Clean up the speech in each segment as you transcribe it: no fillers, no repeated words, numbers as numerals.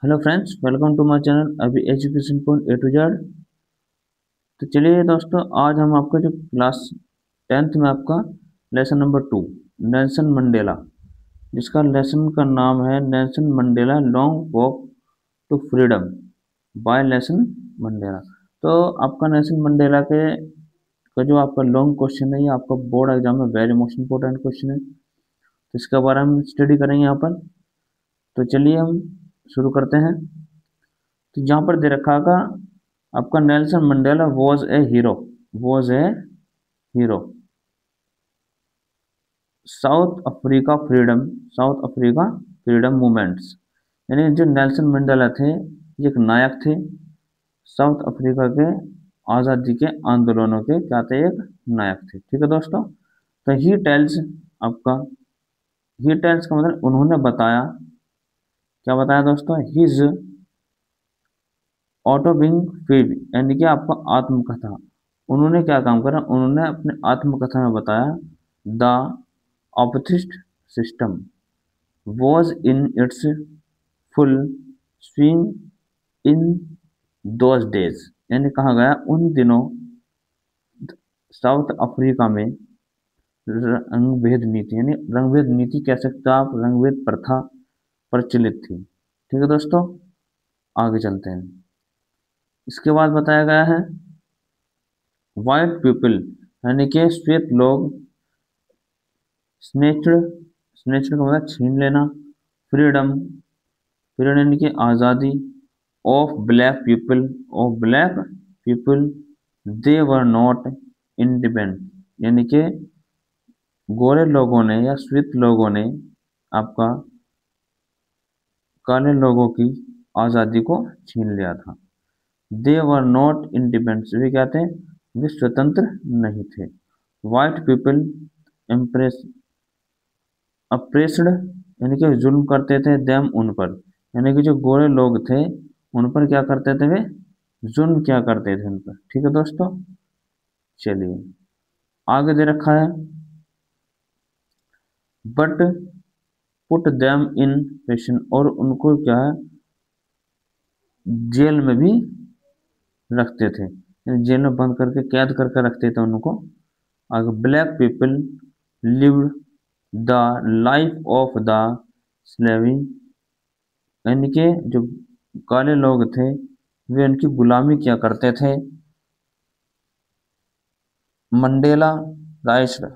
Hello friends, welcome to my channel Abhi education point A to Z. तो चलिए दोस्तों, आज हम आपका जो क्लास 10th में आपका लेसन नंबर 2 नेल्सन मंडेला, जिसका लेसन का नाम है Nelson Mandela long walk to freedom by Nelson Mandela. तो आपका नेल्सन मंडेला के का जो आपका लॉन्ग क्वेश्चन है, ये आपका बोर्ड एग्जाम में वेरी मोस्ट इंपॉर्टेंट क्वेश्चन है। तो इसके बारे में स्टडी करेंगे यहाँ पर। तो चलिए हम शुरू करते हैं। तो यहाँ पर दे रखा था आपका Nelson Mandela was a hero, was a hero south Africa freedom, south Africa freedom movements. यानी जो नेल्सन मंडेला थे, ये एक नायक थे साउथ अफ्रीका के आज़ादी के आंदोलनों के। क्या थे? एक नायक थे। ठीक है दोस्तों। तो ही टेल्स आपका, ही टेल्स का मतलब उन्होंने बताया। क्या बताया दोस्तों? हिज ऑटोबियोग्राफी, यानी कि आपका आत्मकथा। उन्होंने क्या काम करा? उन्होंने अपने आत्मकथा में बताया the apartheid system was in its full swing in those days. यानी कहा गया उन दिनों साउथ अफ्रीका में रंगभेद नीति, यानी रंगभेद नीति कह सकते हो आप, रंगभेद प्रथा प्रचलित थी। ठीक है दोस्तों, आगे चलते हैं। इसके बाद बताया गया है वाइट पीपल, यानी कि श्वेत लोग स्नेच्ड, स्नेच्ड का मतलब छीन लेना, फ्रीडम, फ्रीडम यानी कि आज़ादी, of black people, of black people, they were not independent, यानी कि गोरे लोगों ने या श्वेत लोगों ने आपका काले लोगों की आज़ादी को छीन लिया था। दे वर नॉट इंडिपेंडेंट, वे क्या थे? वे स्वतंत्र नहीं थे। वाइट पीपल इम्प्रेस अप्रेस्ड, यानी कि जुल्म करते थे देम, उन पर, यानी कि जो गोरे लोग थे उन पर क्या करते थे? वे जुल्म क्या करते थे उन पर। ठीक है दोस्तों, चलिए आगे दे रखा है but put them in prison, और उनको क्या है? जेल में भी रखते थे, यानी जेल में बंद करके कैद करके रखते थे उनको। आगे black people lived the life of the slavery, यानी कि जो काले लोग थे वे उनकी गुलामी क्या करते थे। Mandela राइज्ड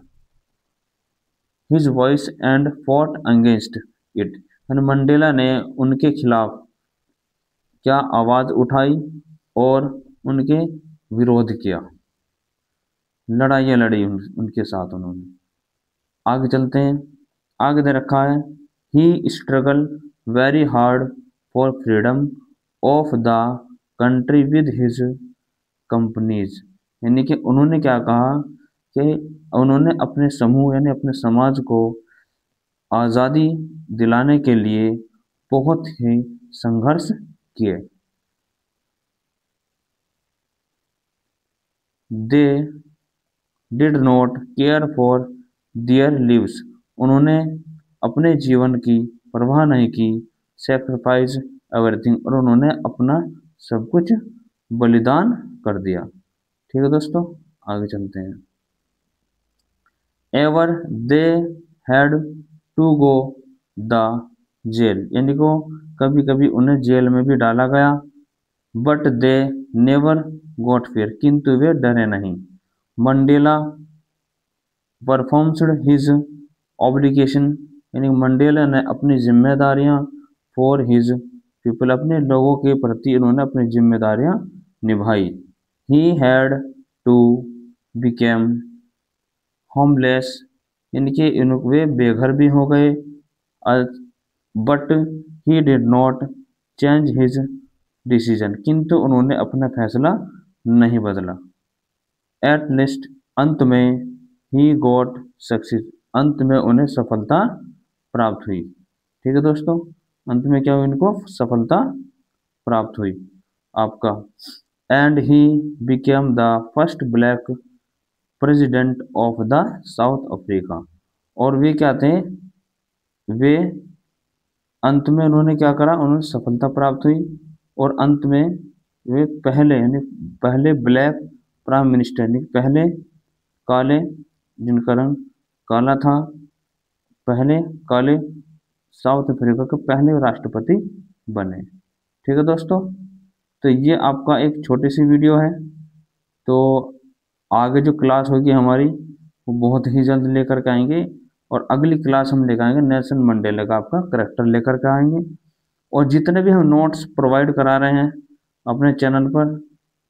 his voice and fought against it, यानी मंडेला ने उनके खिलाफ क्या आवाज उठाई और उनके विरोध किया, लड़ाइयाँ लड़ी उनके साथ उन्होंने। आगे चलते हैं। आगे दे रखा है he struggle very hard for freedom of the country with his companies, यानी कि उन्होंने क्या कहा कि उन्होंने अपने समूह यानी अपने समाज को आज़ादी दिलाने के लिए बहुत ही संघर्ष किए। They did not care for their lives, उन्होंने अपने जीवन की परवाह नहीं की। सेक्रीफाइस एवरीथिंग, और उन्होंने अपना सब कुछ बलिदान कर दिया। ठीक है दोस्तों, आगे चलते हैं। Ever they had to go the jail, यानी को कभी कभी उन्हें जेल में भी डाला गया। But they never got fair, किंतु वे डरे नहीं। मंडेला परफॉर्म्ड हिज ऑब्लिगेशन, यानी मंडेला ने अपनी जिम्मेदारियां फॉर हिज पीपल, अपने लोगों के प्रति उन्होंने अपनी जिम्मेदारियां निभाई। He had to became homeless, यानी कि वे बेघर भी हो गए। But he did not change his decision, किंतु उन्होंने अपना फैसला नहीं बदला। एट लिस्ट, अंत में ही गॉट सक्सेस, अंत में उन्हें सफलता प्राप्त हुई। ठीक है दोस्तों, अंत में क्या हुई? इनको सफलता प्राप्त हुई आपका। And he became the first black president of the south Africa, और वे क्या थे? वे अंत में उन्होंने क्या करा, उन्होंने सफलता प्राप्त हुई और अंत में वे पहले यानी पहले ब्लैक प्राइम मिनिस्टर यानी पहले काले, जिनका रंग काला था, पहले काले साउथ अफ्रीका के पहले राष्ट्रपति बने। ठीक है दोस्तों, तो ये आपका एक छोटी सी वीडियो है। तो आगे जो क्लास होगी हमारी वो बहुत ही जल्द लेकर के आएंगे, और अगली क्लास हम लेकर आएंगे नेल्सन मंडेला का आपका करेक्टर लेकर के आएंगे। और जितने भी हम नोट्स प्रोवाइड करा रहे हैं अपने चैनल पर,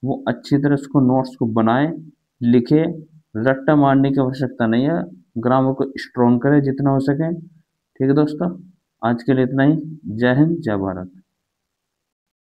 वो अच्छी तरह उसको नोट्स को बनाए, लिखे, रट्टा मारने की आवश्यकता नहीं है, ग्रामर को स्ट्रॉन्ग करें जितना हो सके। ठीक है दोस्तों, आज के लिए इतना ही। जय हिंद, जय भारत।